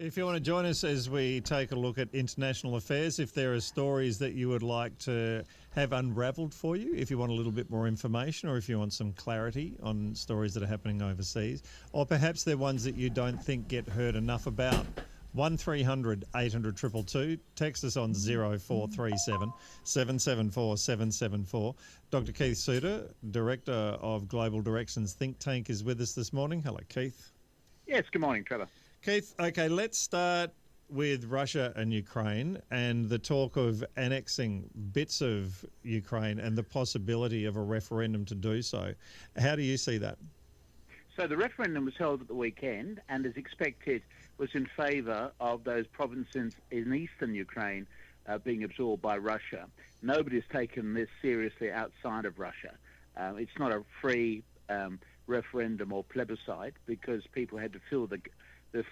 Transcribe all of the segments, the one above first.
If you want to join us as we take a look at international affairs, if there are stories that you would like to have unravelled for you, if you want a little bit more information or if you want some clarity on stories that are happening overseas, or perhaps they're ones that you don't think get heard enough about, 1300 800 222. Text us on 0437 774 774. Dr. Keith Suter, Director of Global Directions Think Tank, is with us this morning. Hello, Keith. Yes, good morning, Trevor. Keith, okay, let's start with Russia and Ukraine and the talk of annexing bits of Ukraine and the possibility of a referendum to do so. How do you see that? So the referendum was held at the weekend and, as expected, was in favour of those provinces in eastern Ukraine being absorbed by Russia. Nobody's taken this seriously outside of Russia. It's not a free referendum or plebiscite because people had to fill the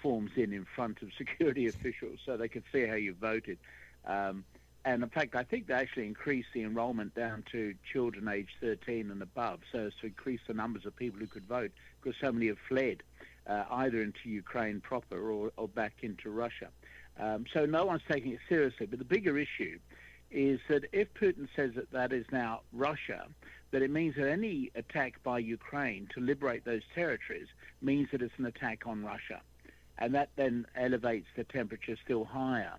forms in front of security officials so they could see how you voted. And in fact, I think they actually increased the enrolment down to children aged 13 and above, so as to increase the numbers of people who could vote, because so many have fled either into Ukraine proper or back into Russia. So no one's taking it seriously. But the bigger issue is that if Putin says that that is now Russia, that it means that any attack by Ukraine to liberate those territories means that it's an attack on Russia. And that then elevates the temperature still higher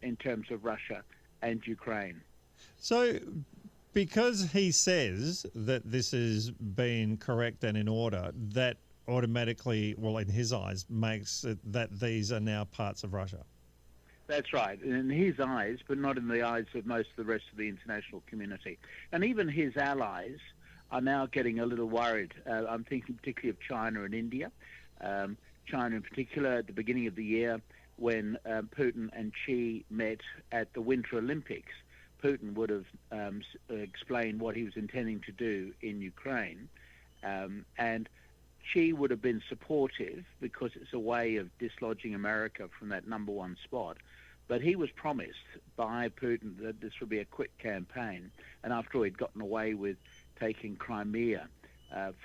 in terms of Russia and Ukraine. So because he says that this has been correct and in order, that automatically, well, in his eyes, makes it that these are now parts of Russia. That's right, in his eyes, but not in the eyes of most of the rest of the international community. And even his allies are now getting a little worried. I'm thinking particularly of China and India. China in particular, at the beginning of the year, when Putin and Xi met at the Winter Olympics, Putin would have explained what he was intending to do in Ukraine. And Xi would have been supportive because it's a way of dislodging America from that number one spot. But he was promised by Putin that this would be a quick campaign. And after all, he'd gotten away with taking Crimea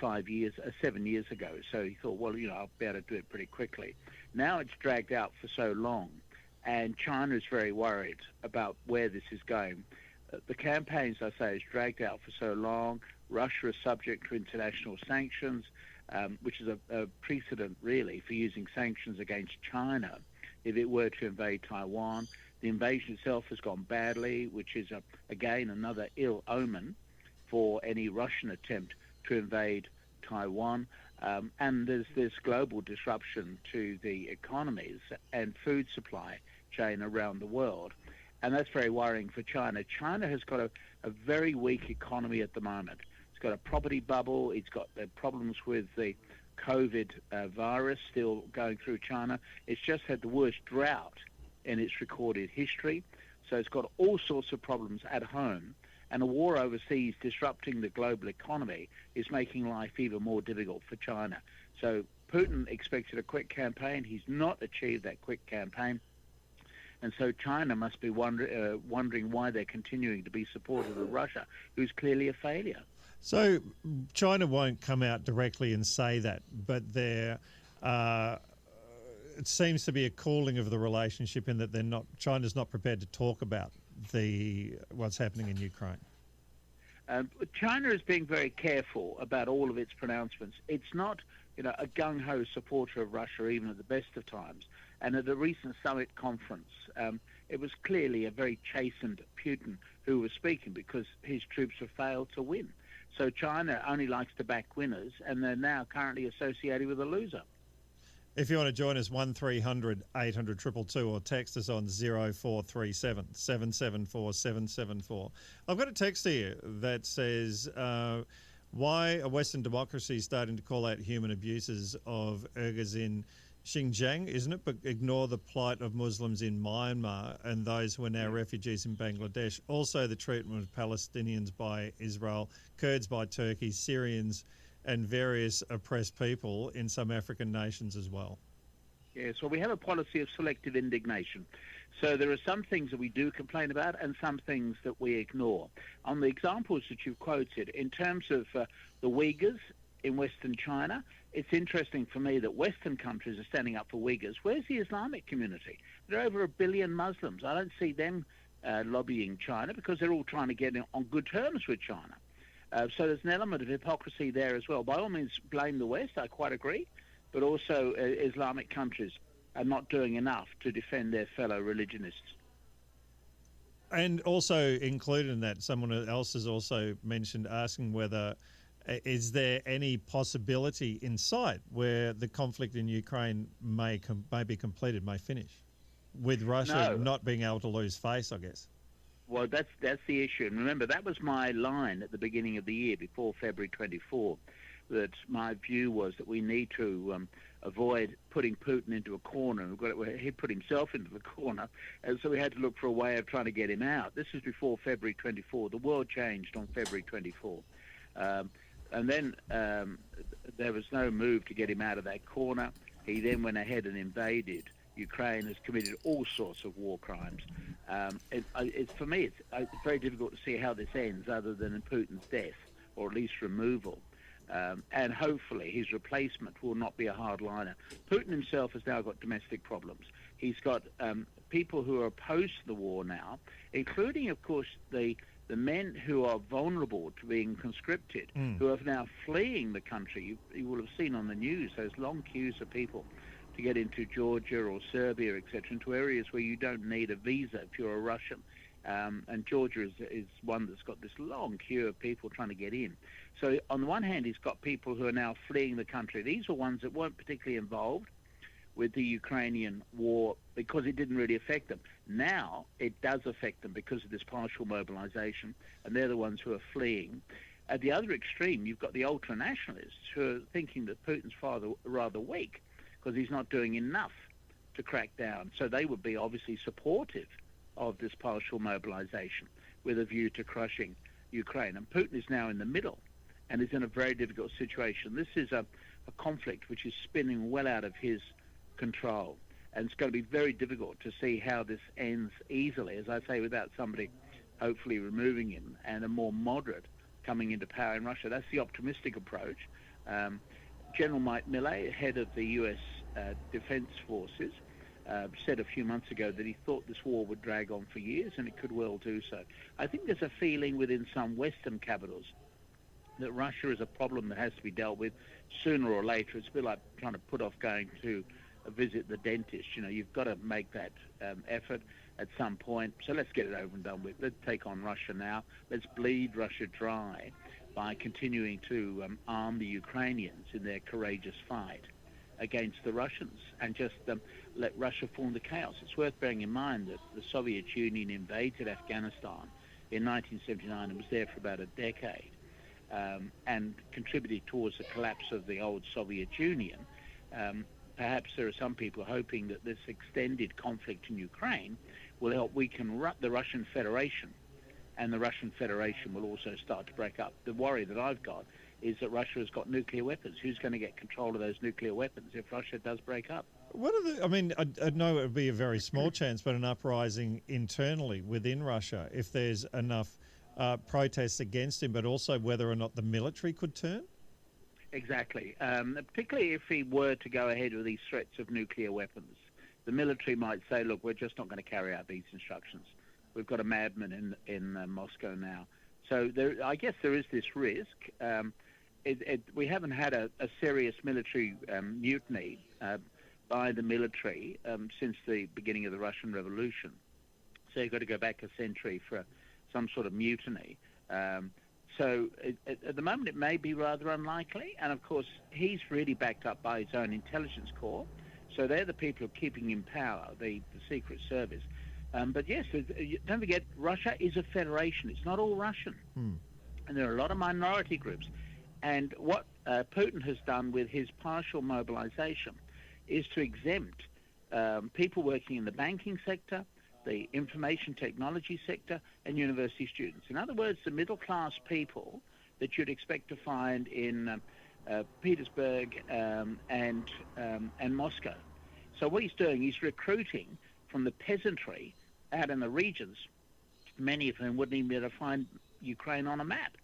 7 years ago. So he thought, well, I'll be able to do it pretty quickly. Now it's dragged out for so long, and China is very worried about where this is going. The campaigns, I say, is dragged out for so long. Russia is subject to international sanctions, which is a precedent, really, for using sanctions against China if it were to invade Taiwan. The invasion itself has gone badly, which is, again, another ill omen for any Russian attempt to invade Taiwan. And there's this global disruption to the economies and food supply chain around the world. And that's very worrying for China. China has got a very weak economy at the moment. It's got a property bubble. It's got problems with the COVID virus still going through China. It's just had the worst drought in its recorded history. So it's got all sorts of problems at home. And a war overseas disrupting the global economy is making life even more difficult for China. So Putin expected a quick campaign. He's not achieved that quick campaign. And so China must be wondering why they're continuing to be supportive of Russia, who's clearly a failure. So China won't come out directly and say that, but it seems to be a cooling of the relationship in that China's not prepared to talk about what's happening in Ukraine. China is being very careful about all of its pronouncements. It's not, a gung-ho supporter of Russia even at the best of times. And at a recent summit conference, it was clearly a very chastened Putin who was speaking because his troops have failed to win. So China only likes to back winners, and they're now currently associated with a loser. If you want to join us, 1300 800 222 or text us on 0437 774 774. I've got a text here that says, why are Western democracies starting to call out human abuses of Uyghurs in Xinjiang, isn't it? But ignore the plight of Muslims in Myanmar and those who are now refugees in Bangladesh. Also the treatment of Palestinians by Israel, Kurds by Turkey, Syrians and various oppressed people in some African nations as well. Yes, well, we have a policy of selective indignation. So there are some things that we do complain about and some things that we ignore. On the examples that you've quoted, in terms of the Uyghurs, in Western China. It's interesting for me that Western countries are standing up for Uyghurs. Where's the Islamic community? There are over 1 billion Muslims. I don't see them lobbying China because they're all trying to get on good terms with China. So there's an element of hypocrisy there as well. By all means, blame the West, I quite agree, but also Islamic countries are not doing enough to defend their fellow religionists. And also included in that, someone else has also mentioned asking whether is there any possibility in sight where the conflict in Ukraine may be completed, may finish, with Russia not being able to lose face, I guess. Well, that's the issue. And remember, that was my line at the beginning of the year, before February 24, that my view was that we need to avoid putting Putin into a corner. He put himself into the corner, and so we had to look for a way of trying to get him out. This was before February 24. The world changed on February 24. And then there was no move to get him out of that corner. He then went ahead and invaded Ukraine, has committed all sorts of war crimes. For me, it's very difficult to see how this ends other than in Putin's death, or at least removal. And hopefully his replacement will not be a hardliner. Putin himself has now got domestic problems. He's got people who are opposed to the war now, including, of course, the men who are vulnerable to being conscripted, who are now fleeing the country. You will have seen on the news those long queues of people to get into Georgia or Serbia, etc., into areas where you don't need a visa if you're a Russian. And Georgia is one that's got this long queue of people trying to get in. So on the one hand, he's got people who are now fleeing the country. These are ones that weren't particularly involved with the Ukrainian war because it didn't really affect them. Now it does affect them because of this partial mobilization, and they're the ones who are fleeing. At the other extreme, you've got the ultra-nationalists who are thinking that Putin's rather weak because he's not doing enough to crack down. So they would be obviously supportive of this partial mobilization with a view to crushing Ukraine. And Putin is now in the middle and is in a very difficult situation. This is a conflict which is spinning well out of his control. And it's going to be very difficult to see how this ends easily, as I say, without somebody hopefully removing him and a more moderate coming into power in Russia. That's the optimistic approach. General Mike Milley, head of the U.S. Defense Forces, said a few months ago that he thought this war would drag on for years, and it could well do so. I think there's a feeling within some Western capitals that Russia is a problem that has to be dealt with sooner or later. It's a bit like trying to put off going to visit the dentist. You know, you've got to make that effort at some point. So let's get it over and done with. Let's take on Russia now. Let's bleed Russia dry by continuing to arm the Ukrainians in their courageous fight against the Russians, and just let Russia form the chaos. It's worth bearing in mind that the Soviet Union invaded Afghanistan in 1979 and was there for about a decade, and contributed towards the collapse of the old Soviet Union. Perhaps there are some people hoping that this extended conflict in Ukraine will help weaken the Russian Federation, and the Russian Federation will also start to break up. The worry that I've got is that Russia has got nuclear weapons. Who's going to get control of those nuclear weapons if Russia does break up? What are I mean, I know it would be a very small chance, but an uprising internally within Russia, if there's enough protests against him, but also whether or not the military could turn? Exactly. Particularly if he were to go ahead with these threats of nuclear weapons. The military might say, look, we're just not going to carry out these instructions. We've got a madman in Moscow now. So I guess there is this risk. We haven't had a serious military mutiny by the military since the beginning of the Russian Revolution. So you've got to go back a century for some sort of mutiny. So at the moment it may be rather unlikely. And of course, he's really backed up by his own intelligence corps. So they're the people who are keeping him in power, the Secret Service. But yes, don't forget, Russia is a federation. It's not all Russian. And there are a lot of minority groups. And what Putin has done with his partial mobilization is to exempt people working in the banking sector, the information technology sector, and university students. In other words, the middle-class people that you'd expect to find in Petersburg and Moscow. So what he's doing, he's recruiting from the peasantry out in the regions, many of whom wouldn't even be able to find Ukraine on a map.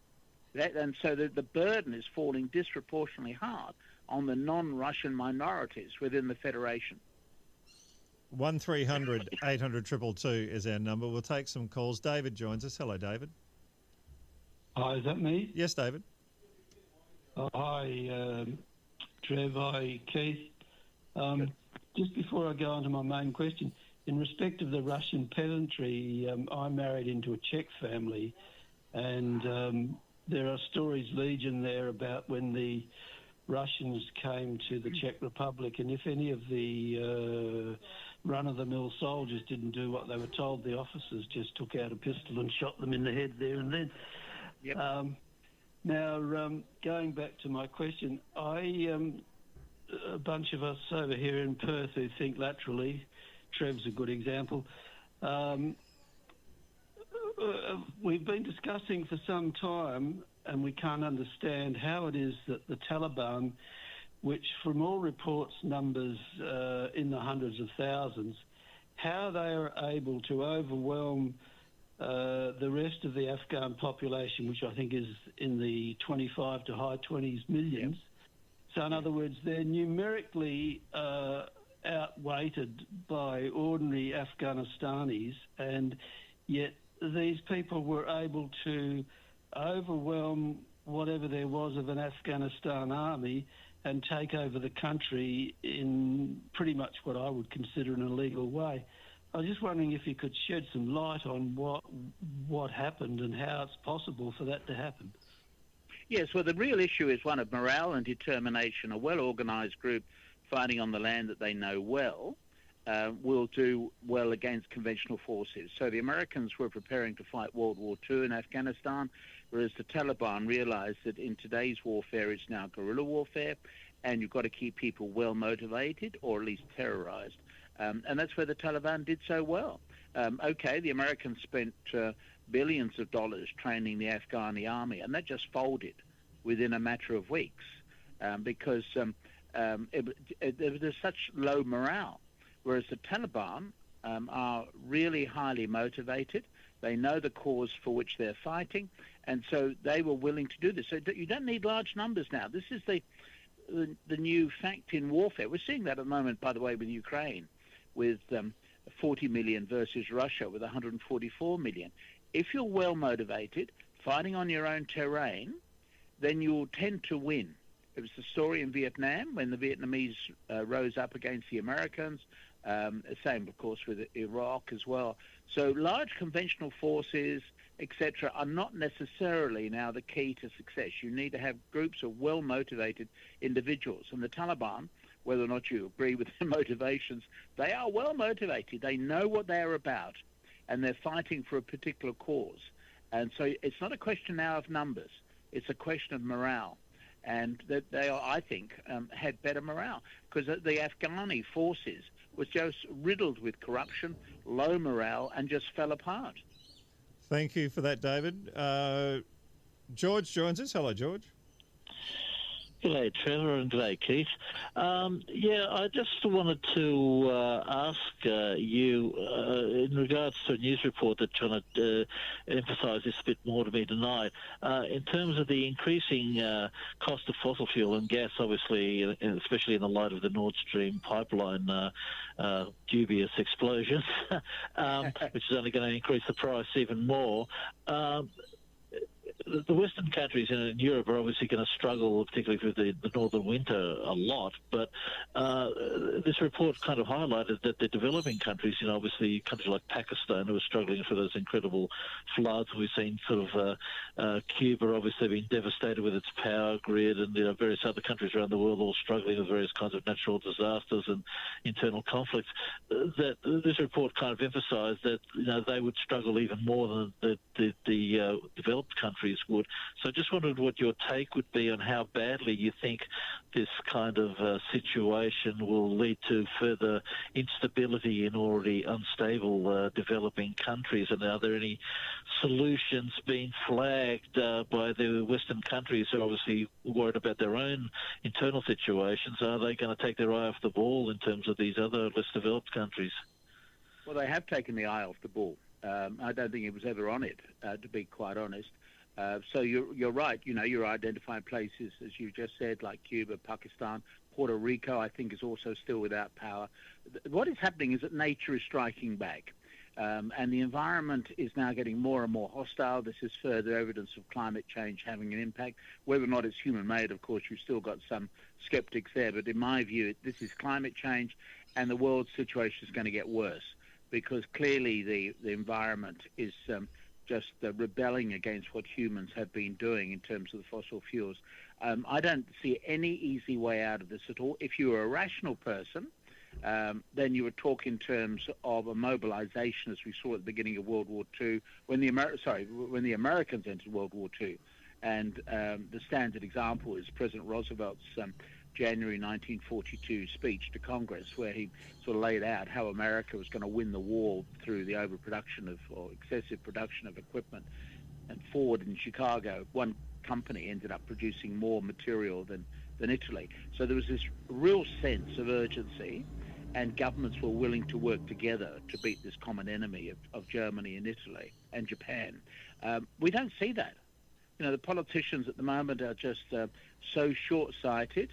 And so the burden is falling disproportionately hard on the non-Russian minorities within the Federation. 1300 800 222 is our number. We'll take some calls. David joins us. Hello, David. Hi, is that me? Yes, David. Hi, Trev. Hi, Keith. Just before I go on to my main question, in respect of the Russian peasantry, I married into a Czech family, and there are stories legion there about when the Russians came to the Czech Republic, and if any of the run-of-the-mill soldiers didn't do what they were told, the officers just took out a pistol and shot them in the head there and then. Yep. Now, going back to my question, a bunch of us over here in Perth who think laterally, Trev's a good example, we've been discussing for some time, and we can't understand how it is that the Taliban, which from all reports numbers in the hundreds of thousands, how they are able to overwhelm the rest of the Afghan population, which I think is in the 25 to high 20s millions. Yep. So in other words, they're numerically outweighted by ordinary Afghanistanis, and yet these people were able to overwhelm whatever there was of an Afghanistan army and take over the country in pretty much what I would consider an illegal way. I was just wondering if you could shed some light on what happened and how it's possible for that to happen. Yes, well, the real issue is one of morale and determination. A well-organised group fighting on the land that they know well will do well against conventional forces. So the Americans were preparing to fight World War II in Afghanistan, whereas the Taliban realised that in today's warfare it's now guerrilla warfare, and you've got to keep people well motivated or at least terrorised. And that's where the Taliban did so well. Okay, the Americans spent billions of dollars training the Afghani army, and that just folded within a matter of weeks because there's such low morale, whereas the Taliban are really highly motivated. They know the cause for which they're fighting, and so they were willing to do this. So you don't need large numbers now. This is the new fact in warfare. We're seeing that at the moment, by the way, with Ukraine, with 40 million versus Russia with 144 million. If you're well motivated, fighting on your own terrain, then you'll tend to win. It was the story in Vietnam when the Vietnamese rose up against the Americans. Same, of course, with Iraq as well. So large conventional forces, etc., are not necessarily now the key to success. You need to have groups of well-motivated individuals. And the Taliban, whether or not you agree with their motivations, they are well-motivated. They know what they're about, and they're fighting for a particular cause. And so it's not a question now of numbers. It's a question of morale. And that they are, I think, had better morale, because the Afghani forces was just riddled with corruption, low morale, and just fell apart. Thank you for that, David. George joins us. Hello, George. G'day, Trevor, and g'day, Keith. I just wanted to ask you, in regards to a news report that's trying to emphasise this a bit more to me tonight, in terms of the increasing cost of fossil fuel and gas, obviously, especially in the light of the Nord Stream pipeline dubious explosion, which is only going to increase the price even more. The Western countries in Europe are obviously going to struggle, particularly with the northern winter, a lot. But this report kind of highlighted that the developing countries, obviously countries like Pakistan, who are struggling for those incredible floods. We've seen sort of Cuba obviously being devastated with its power grid, and various other countries around the world all struggling with various kinds of natural disasters and internal conflicts. That this report kind of emphasised that they would struggle even more than the developed countries would. So I just wondered what your take would be on how badly you think this kind of situation will lead to further instability in already unstable developing countries, and are there any solutions being flagged by the Western countries who are obviously worried about their own internal situations? Are they going to take their eye off the ball in terms of these other less developed countries? Well, they have taken the eye off the ball. I don't think it was ever on it, to be quite honest. So you're right. You're identifying places, as you just said, like Cuba, Pakistan, Puerto Rico, I think, is also still without power. What is happening is that nature is striking back. And the environment is now getting more and more hostile. This is further evidence of climate change having an impact. Whether or not it's human-made, of course, you've still got some skeptics there. But in my view, this is climate change, and the world situation is going to get worse because clearly the environment is just rebelling against what humans have been doing in terms of the fossil fuels. I don't see any easy way out of this at all. If you're a rational person, then you would talk in terms of a mobilization, as we saw at the beginning of World War II, when the Americans entered World War II. And the standard example is President Roosevelt's January 1942 speech to Congress, where he sort of laid out how America was going to win the war through the overproduction or excessive production of equipment. And Ford in Chicago, one company, ended up producing more material than Italy. So there was this real sense of urgency, and governments were willing to work together to beat this common enemy of Germany and Italy and Japan. We don't see that. The politicians at the moment are just so short-sighted,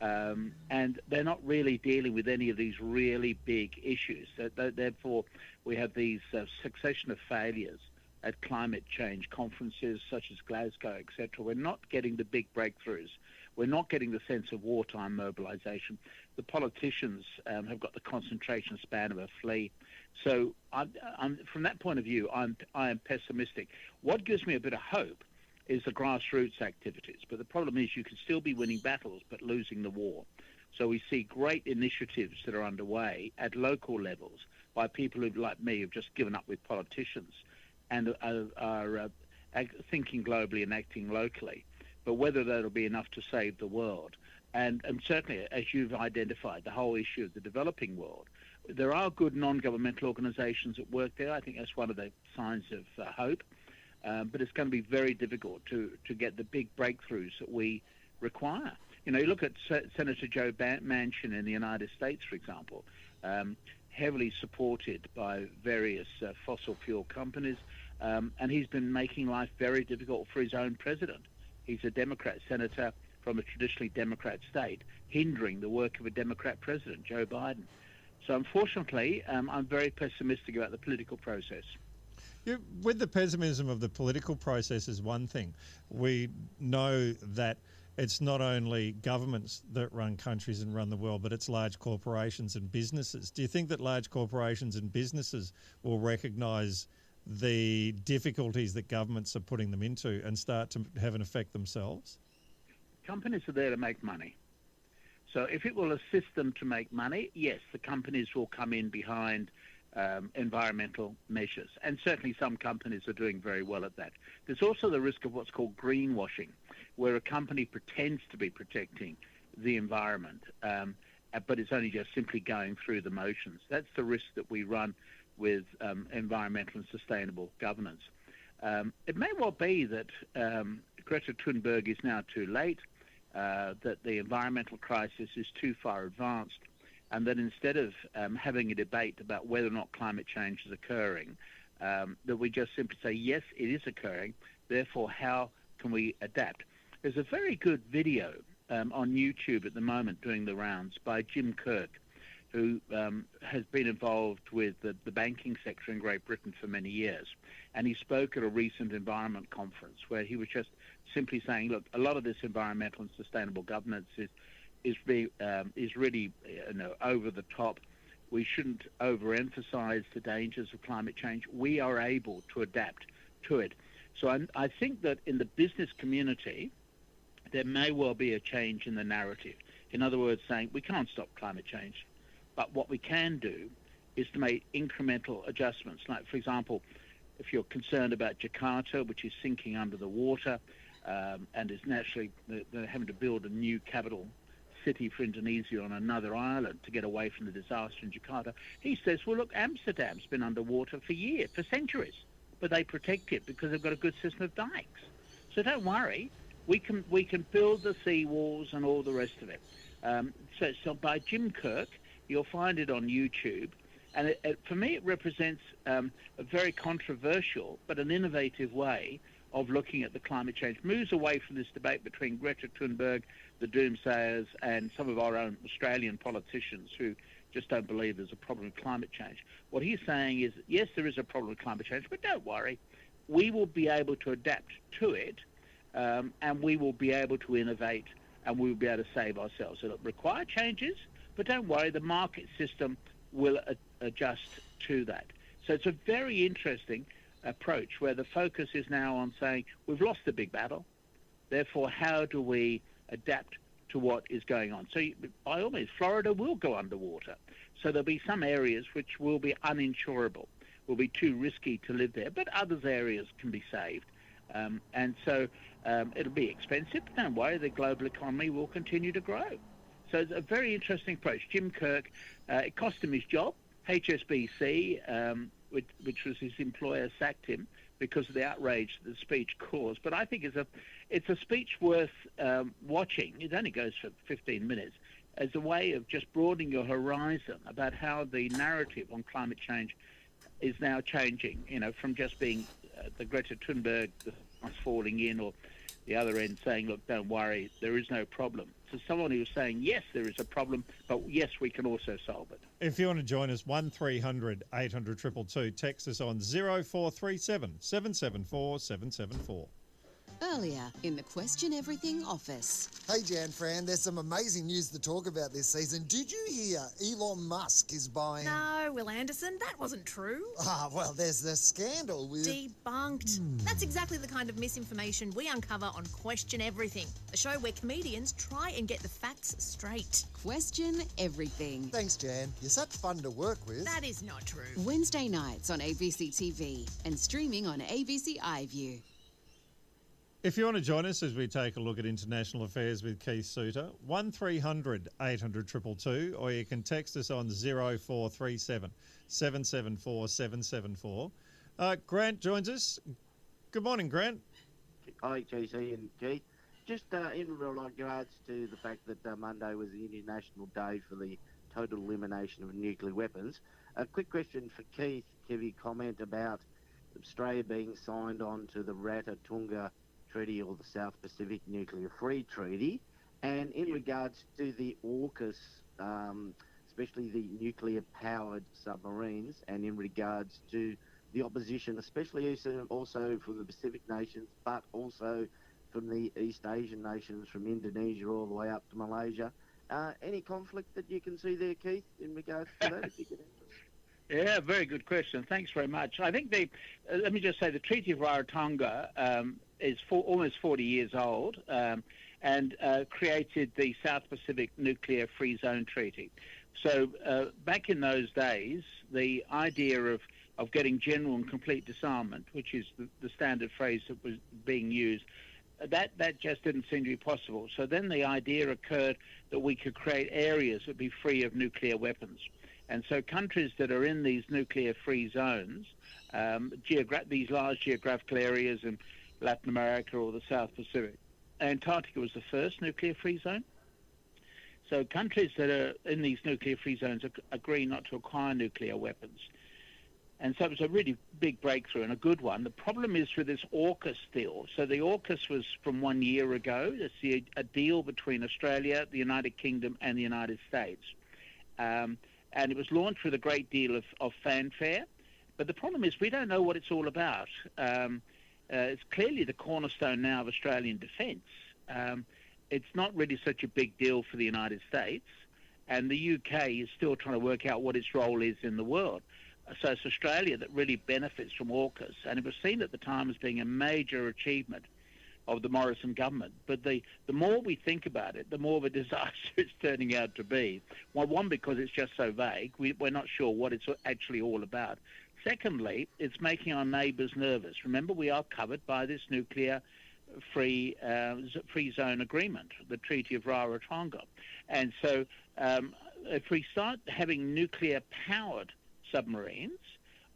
and they're not really dealing with any of these really big issues. Therefore, we have these succession of failures at climate change conferences such as Glasgow, etc. We're not getting the big breakthroughs. We're not getting the sense of wartime mobilization. The politicians have got the concentration span of a flea. So from that point of view, I am pessimistic. What gives me a bit of hope is the grassroots activities. But the problem is you can still be winning battles but losing the war. So we see great initiatives that are underway at local levels by people who, like me, have just given up with politicians and are thinking globally and acting locally. But whether that'll be enough to save the world, and certainly, as you've identified, the whole issue of the developing world, there are good non-governmental organizations at work there. I think that's one of the signs of hope. But it's going to be very difficult to get the big breakthroughs that we require. You look at Senator Joe Manchin in the United States, for example, heavily supported by various fossil fuel companies, and he's been making life very difficult for his own president. He's a Democrat senator from a traditionally Democrat state, hindering the work of a Democrat president, Joe Biden. So unfortunately, I'm very pessimistic about the political process. With the pessimism of the political process is one thing. We know that it's not only governments that run countries and run the world, but it's large corporations and businesses. Do you think that large corporations and businesses will recognise the difficulties that governments are putting them into and start to have an effect themselves? Companies are there to make money. So if it will assist them to make money, yes, the companies will come in behind environmental measures. And certainly some companies are doing very well at that. There's also the risk of what's called greenwashing, where a company pretends to be protecting the environment, but it's only just simply going through the motions. That's the risk that we run with environmental and sustainable governance. It may well be that Greta Thunberg is now too late, that the environmental crisis is too far advanced, and that instead of having a debate about whether or not climate change is occurring, that we just simply say, yes, it is occurring, therefore how can we adapt? There's a very good video on YouTube at the moment doing the rounds by Jim Kirk, who has been involved with the banking sector in Great Britain for many years. And he spoke at a recent environment conference where he was just simply saying, look, a lot of this environmental and sustainable governance is really over the top. We shouldn't overemphasize the dangers of climate change. We are able to adapt to it. So I think that in the business community, there may well be a change in the narrative. In other words, saying we can't stop climate change, but what we can do is to make incremental adjustments. Like, for example, if you're concerned about Jakarta, which is sinking under the water and is naturally they're having to build a new capital city for Indonesia on another island to get away from the disaster in Jakarta, he says, well, look, Amsterdam's been underwater for years, for centuries, but they protect it because they've got a good system of dikes. So don't worry, we can build the seawalls and all the rest of it. So by Jim Kirk, you'll find it on YouTube, and for me it represents a very controversial but an innovative way of looking at the climate change, moves away from this debate between Greta Thunberg, the doomsayers, and some of our own Australian politicians who just don't believe there's a problem with climate change. What he's saying is, yes, there is a problem with climate change, but don't worry. We will be able to adapt to it, and we will be able to innovate, and we will be able to save ourselves. It'll require changes, but don't worry, the market system will adjust to that. So it's a very interesting approach where the focus is now on saying we've lost the big battle, therefore how do we adapt to what is going on? So by all means, Florida will go underwater. So there'll be some areas which will be uninsurable, will be too risky to live there, but other areas can be saved. And so it'll be expensive, but don't worry, the global economy will continue to grow. So it's a very interesting approach. Jim Kirk, it cost him his job. HSBC, which was his employer, sacked him because of the outrage the speech caused. But I think it's a speech worth watching. It only goes for 15 minutes as a way of just broadening your horizon about how the narrative on climate change is now changing, from just being the Greta Thunberg, the us falling in, or the other end saying, look, don't worry, there is no problem. To someone who's saying, yes, there is a problem, but yes, we can also solve it. If you want to join us, 1300 800 222, text us on 0437 774 774. Earlier in the Question Everything office. Hey Jan Fran, there's some amazing news to talk about this season. Did you hear Elon Musk is buying... No, Will Anderson, that wasn't true. Well, there's the scandal with... Debunked. That's exactly the kind of misinformation we uncover on Question Everything, a show where comedians try and get the facts straight. Question Everything. Thanks, Jan. You're such fun to work with. That is not true. Wednesday nights on ABC TV and streaming on ABC iView. If you want to join us as we take a look at international affairs with Keith Suter, 1300 800 222, or you can text us on 0437 774 774. Grant joins us. Good morning, Grant. Hi, GC and Keith. Just in regards to the fact that Monday was the International Day for the total elimination of nuclear weapons, a quick question for Keith. Can you comment about Australia being signed on to the Rarotonga Treaty or the South Pacific Nuclear Free Treaty, and in regards to the AUKUS, especially the nuclear-powered submarines, and in regards to the opposition, especially also from the Pacific nations, but also from the East Asian nations, from Indonesia all the way up to Malaysia. Any conflict that you can see there, Keith, in regards to that? If you could answer. Yeah, very good question. Thanks very much. I think let me just say the Treaty of Rarotonga is almost 40 years old and created the South Pacific Nuclear Free Zone Treaty. So back in those days, the idea of getting general and complete disarmament, which is the standard phrase that was being used, that just didn't seem to be possible. So then the idea occurred that we could create areas that would be free of nuclear weapons. And so countries that are in these nuclear-free zones, these large geographical areas in Latin America or the South Pacific, Antarctica was the first nuclear-free zone. So countries that are in these nuclear-free zones agree not to acquire nuclear weapons. And so it was a really big breakthrough and a good one. The problem is with this AUKUS deal. So the AUKUS was from 1 year ago. It's a deal between Australia, the United Kingdom, and the United States. And it was launched with a great deal of fanfare. But the problem is we don't know what it's all about. It's clearly the cornerstone now of Australian defence. It's not really such a big deal for the United States. And the UK is still trying to work out what its role is in the world. So it's Australia that really benefits from AUKUS. And it was seen at the time as being a major achievement of the Morrison government. But the more we think about it, the more of a disaster it's turning out to be. Well, one, because it's just so vague. We're not sure what it's actually all about. Secondly, it's making our neighbours nervous. Remember, we are covered by this nuclear free zone agreement, the Treaty of Rarotonga. And so if we start having nuclear-powered submarines,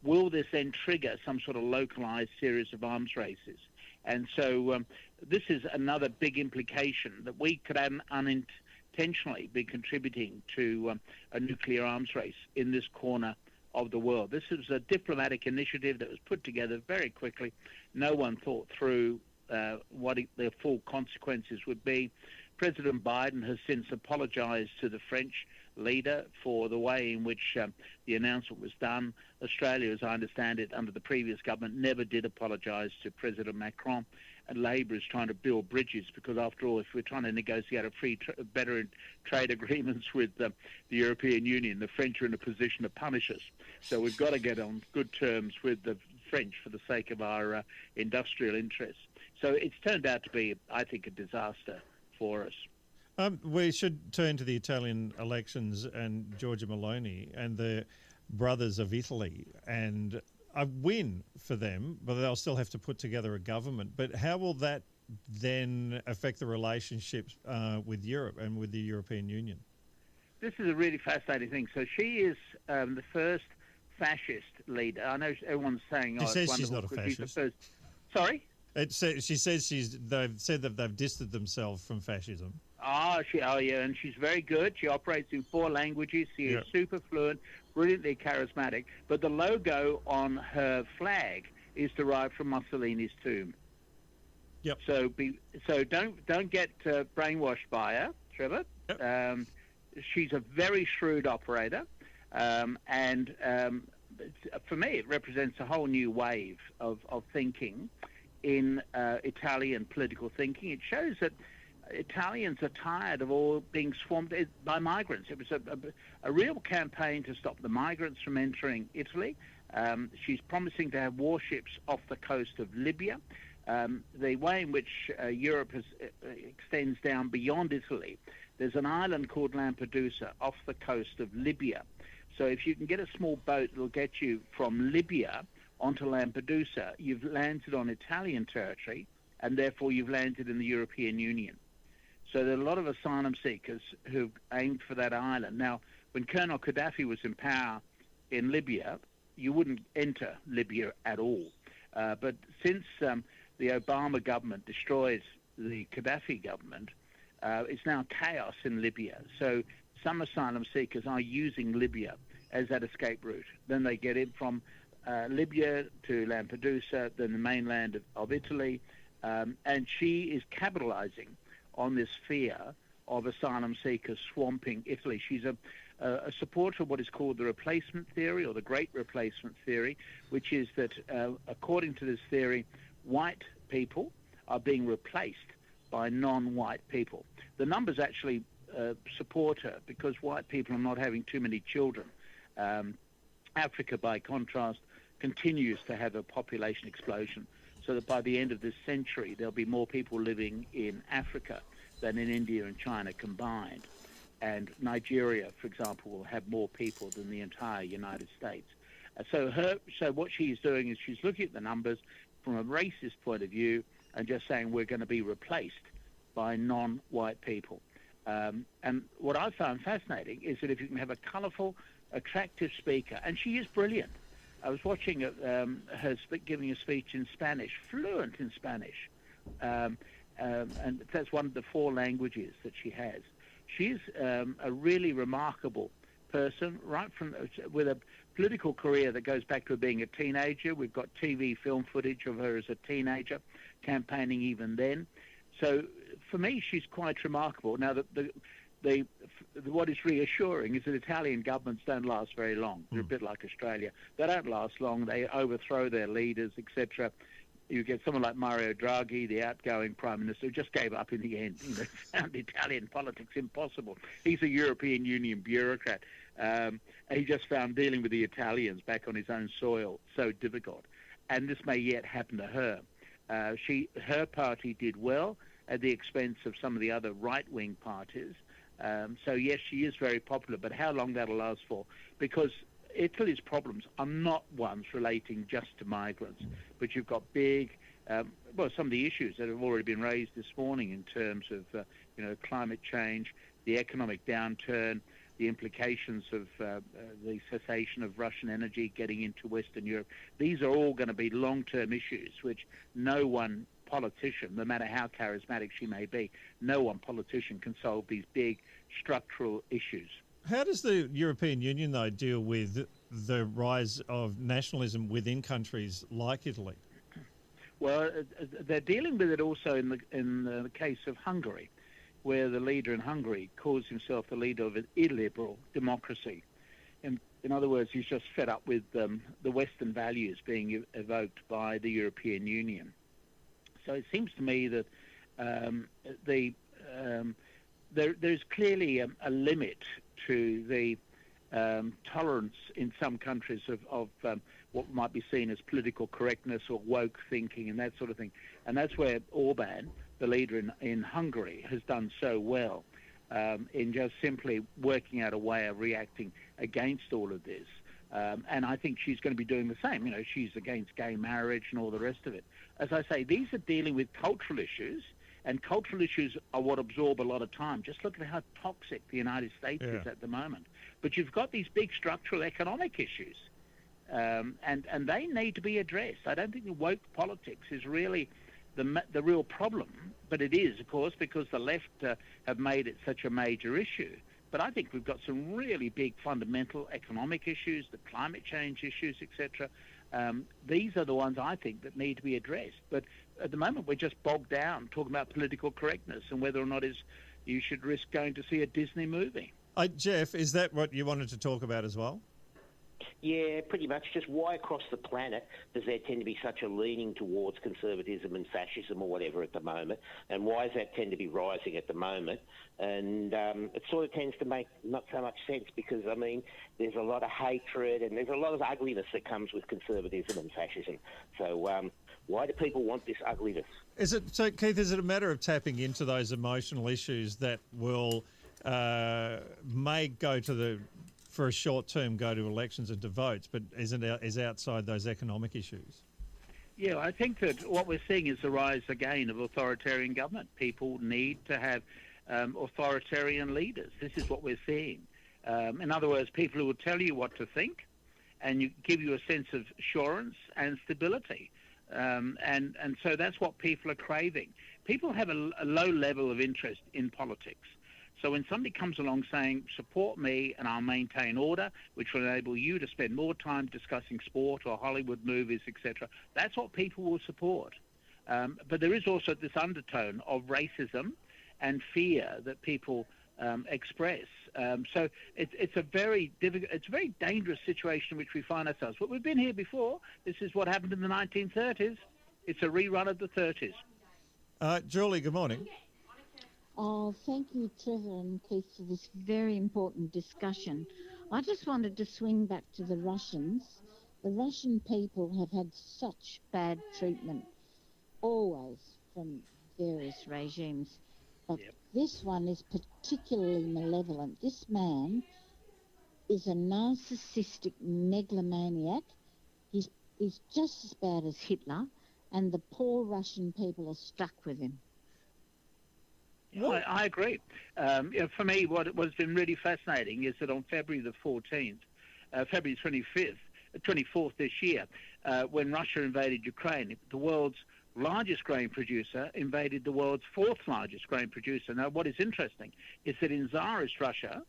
will this then trigger some sort of localised series of arms races? And so this is another big implication that we could unintentionally be contributing to a nuclear arms race in this corner of the world. This was a diplomatic initiative that was put together very quickly. No one thought through what the full consequences would be. President Biden has since apologized to the French leader for the way in which the announcement was done. Australia, as I understand it, under the previous government, never did apologize to President Macron. And Labor is trying to build bridges because, after all, if we're trying to negotiate better trade agreements with the European Union, the French are in a position to punish us. So we've got to get on good terms with the French for the sake of our industrial interests. So it's turned out to be, I think, a disaster for us. We should turn to the Italian elections and Giorgia Meloni and the brothers of Italy, and a win for them, but they'll still have to put together a government. But how will that then affect the relationships with Europe and with the European Union? This is a really fascinating thing. So she is the first fascist leader. I know everyone's saying, she says it's she's not a wonderful 'cause she's the fascist. Sorry? She says they've said that they've distanced themselves from fascism. Yeah, and she's very good. She operates in 4 languages. She is super fluent, brilliantly charismatic. But the logo on her flag is derived from Mussolini's tomb. Yep. So don't get brainwashed by her, Trevor. Yep. She's a very shrewd operator, and for me, it represents a whole new wave of thinking in Italian political thinking. It shows that Italians are tired of all being swamped by migrants. It was a real campaign to stop the migrants from entering Italy. She's promising to have warships off the coast of Libya. The way in which Europe extends down beyond Italy, there's an island called Lampedusa off the coast of Libya. So if you can get a small boat, it'll get you from Libya onto Lampedusa. You've landed on Italian territory, and therefore you've landed in the European Union. So there are a lot of asylum seekers who've aimed for that island. Now, when Colonel Gaddafi was in power in Libya, you wouldn't enter Libya at all. But since the Obama government destroyed the Gaddafi government, it's now chaos in Libya. So some asylum seekers are using Libya as that escape route. Then they get in from Libya to Lampedusa, then the mainland of Italy, and she is capitalizing on this fear of asylum seekers swamping Italy. She's a supporter of what is called the replacement theory, or the great replacement theory, which is that according to this theory, white people are being replaced by non-white people. The numbers actually support her because white people are not having too many children. Africa, by contrast, continues to have a population explosion, so that by the end of this century, there'll be more people living in Africa than in India and China combined. And Nigeria, for example, will have more people than the entire United States. So what she's doing is she's looking at the numbers from a racist point of view and just saying we're going to be replaced by non-white people. And what I found fascinating is that if you can have a colourful, attractive speaker, and she is brilliant. I was watching her giving a speech in Spanish, fluent in Spanish, and that's one of the 4 languages that she has. She's a really remarkable person, right from with a political career that goes back to her being a teenager. We've got TV film footage of her as a teenager, campaigning even then. So for me, she's quite remarkable. Now, what is reassuring is that Italian governments don't last very long. They're a bit like Australia. They don't last long. They overthrow their leaders, etc. You get someone like Mario Draghi, the outgoing prime minister, who just gave up in the end. Found Italian politics impossible. He's a European Union bureaucrat. He just found dealing with the Italians back on his own soil so difficult. And this may yet happen to her. Her party did well at the expense of some of the other right-wing parties. So yes, she is very popular, but how long that'll last for? Because Italy's problems are not ones relating just to migrants, but you've got big, some of the issues that have already been raised this morning in terms of, climate change, the economic downturn, the implications of the cessation of Russian energy getting into Western Europe. These are all going to be long-term issues, which no one politician, no matter how charismatic she may be, no one politician can solve these big structural issues. How does the European Union, though, deal with the rise of nationalism within countries like Italy? Well, they're dealing with it also in the case of Hungary, where the leader in Hungary calls himself the leader of an illiberal democracy. In other words, he's just fed up with the Western values being evoked by the European Union. So it seems to me that there's clearly a limit to the tolerance in some countries of what might be seen as political correctness or woke thinking and that sort of thing. And that's where Orban, the leader in Hungary, has done so well in just simply working out a way of reacting against all of this. And I think she's going to be doing the same. You know, she's against gay marriage and all the rest of it. As I say, these are dealing with cultural issues, and cultural issues are what absorb a lot of time. Just look at how toxic the United States is at the moment. But you've got these big structural economic issues, and they need to be addressed. I don't think the woke politics is really the real problem, but it is, of course, because the left have made it such a major issue. But I think we've got some really big fundamental economic issues, the climate change issues, etc. These are the ones I think that need to be addressed. But at the moment, we're just bogged down talking about political correctness and whether or not you should risk going to see a Disney movie. Jeff, is that what you wanted to talk about as well? Yeah, pretty much. Just why across the planet does there tend to be such a leaning towards conservatism and fascism or whatever at the moment? And why does that tend to be rising at the moment? And it sort of tends to make not so much sense because, I mean, there's a lot of hatred and there's a lot of ugliness that comes with conservatism and fascism. So why do people want this ugliness? So, Keith, is it a matter of tapping into those emotional issues that will may go to for a short term, go to elections and to votes, but is outside those economic issues? Yeah, I think that what we're seeing is the rise again of authoritarian government. People need to have authoritarian leaders. This is what we're seeing. In other words, people who will tell you what to think and give you a sense of assurance and stability. And so that's what people are craving. People have a low level of interest in politics. So when somebody comes along saying, support me and I'll maintain order, which will enable you to spend more time discussing sport or Hollywood movies, etc., that's what people will support. But there is also this undertone of racism and fear that people express. So it's a very difficult, it's a very dangerous situation in which we find ourselves. But we've been here before. This is what happened in the 1930s. It's a rerun of the 30s. Julie, good morning. Oh, thank you, Trevor and Keith, for this very important discussion. I just wanted to swing back to the Russians. The Russian people have had such bad treatment, always, from various regimes. But this one is particularly malevolent. This man is a narcissistic megalomaniac. He's just as bad as Hitler, and the poor Russian people are stuck with him. I agree. For me, what's been really fascinating is that on February the 14th, February 24th this year, when Russia invaded Ukraine, the world's largest grain producer invaded the world's fourth largest grain producer. Now, what is interesting is that in Tsarist Russia,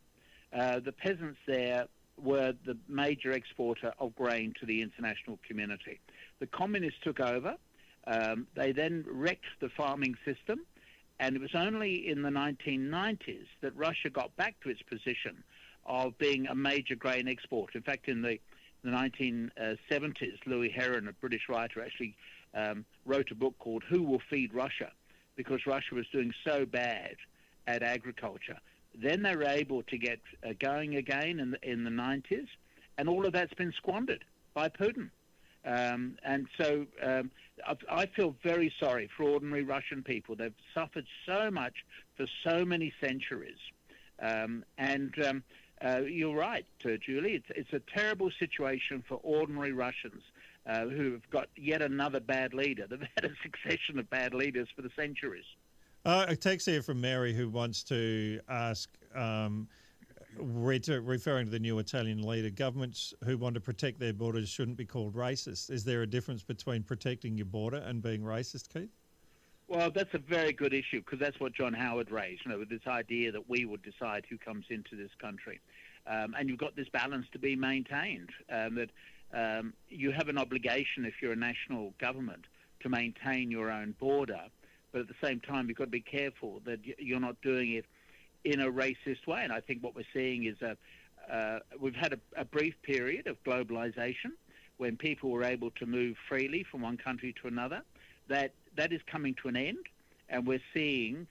the peasants there were the major exporter of grain to the international community. The communists took over. They then wrecked the farming system. And it was only in the 1990s that Russia got back to its position of being a major grain exporter. In fact, in the 1970s, Louis Heron, a British writer, actually wrote a book called Who Will Feed Russia? Because Russia was doing so bad at agriculture. Then they were able to get going again in the 90s, and all of that's been squandered by Putin. And so I feel very sorry for ordinary Russian people. They've suffered so much for so many centuries. You're right, Julie. It's a terrible situation for ordinary Russians who have got yet another bad leader. They've had a succession of bad leaders for the centuries. A text here from Mary who wants to ask, referring to the new Italian leader, governments who want to protect their borders shouldn't be called racist. Is there a difference between protecting your border and being racist, Keith? Well, that's a very good issue because that's what John Howard raised, with this idea that we would decide who comes into this country. And you've got this balance to be maintained, that you have an obligation if you're a national government to maintain your own border, but at the same time you've got to be careful that you're not doing it in a racist way. And I think what we're seeing is we've had a brief period of globalization when people were able to move freely from one country to another. That is coming to an end, and we're seeing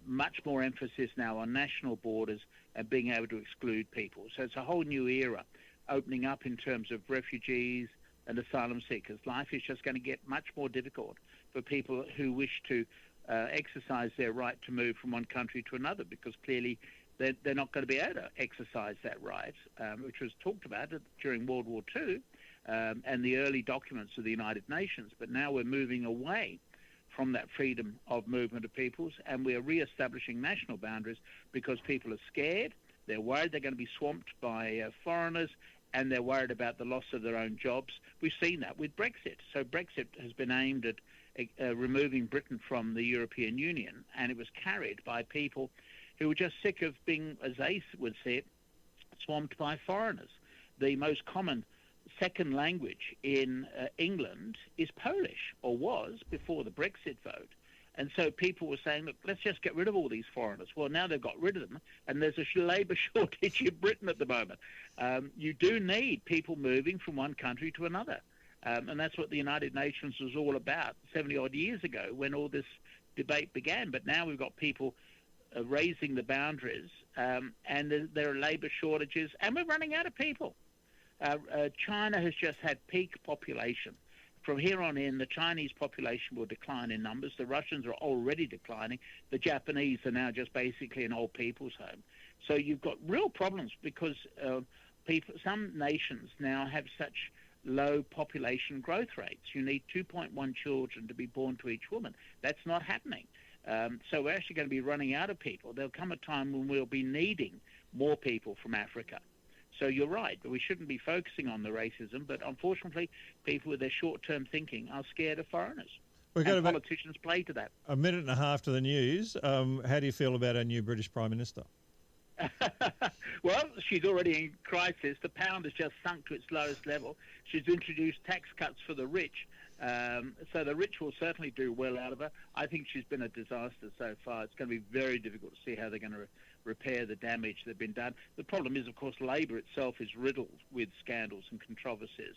much more emphasis now on national borders and being able to exclude people. So it's a whole new era opening up in terms of refugees and asylum seekers. Life is just going to get much more difficult for people who wish to exercise their right to move from one country to another, because clearly they're not going to be able to exercise that right, which was talked about during World War II and the early documents of the United Nations. But now we're moving away from that freedom of movement of peoples, and we're re-establishing national boundaries because people are scared, they're worried they're going to be swamped by foreigners, and they're worried about the loss of their own jobs. We've seen that with Brexit. So Brexit has been aimed at removing Britain from the European Union, and it was carried by people who were just sick of being, as they would say it, swamped by foreigners. The most common second language in England is Polish, or was before the Brexit vote. And so people were saying, look, let's just get rid of all these foreigners. Well, now they've got rid of them, and there's a labour shortage in Britain at the moment. You do need people moving from one country to another. And that's what the United Nations was all about 70-odd years ago when all this debate began. But now we've got people raising the boundaries, and there are labour shortages, and we're running out of people. China has just had peak population. From here on in, the Chinese population will decline in numbers. The Russians are already declining. The Japanese are now just basically an old people's home. So you've got real problems because some nations now have such low population growth rates. You need 2.1 children to be born to each woman. That's not happening. So we're actually going to be running out of people. There'll come a time when we'll be needing more people from Africa. So you're right, we shouldn't be focusing on the racism, but unfortunately, people with their short-term thinking are scared of foreigners. And politicians play to that. A minute and a half to the news. How do you feel about our new British Prime Minister? Well, she's already in crisis. The pound has just sunk to its lowest level. She's introduced tax cuts for the rich. So the rich will certainly do well out of her. I think she's been a disaster so far. It's going to be very difficult to see how they're going to repair the damage that's been done. The problem is, of course, Labour itself is riddled with scandals and controversies,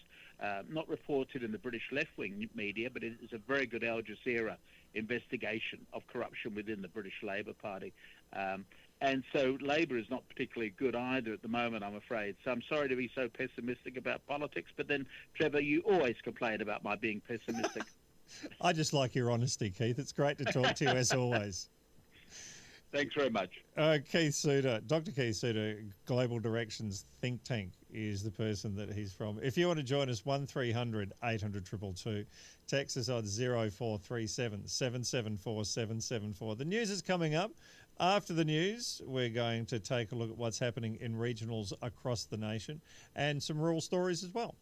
not reported in the British left-wing media, but it is a very good Al Jazeera investigation of corruption within the British Labour Party. And so Labour is not particularly good either at the moment, I'm afraid. So I'm sorry to be so pessimistic about politics, but then, Trevor, you always complain about my being pessimistic. I just like your honesty, Keith. It's great to talk to you, as always. Thanks very much. Keith Suter, Dr. Keith Suter, Global Directions think tank is the person that he's from. If you want to join us, 1300 800 222. Text us on 0437 774 774. The news is coming up. After the news, we're going to take a look at what's happening in regionals across the nation and some rural stories as well.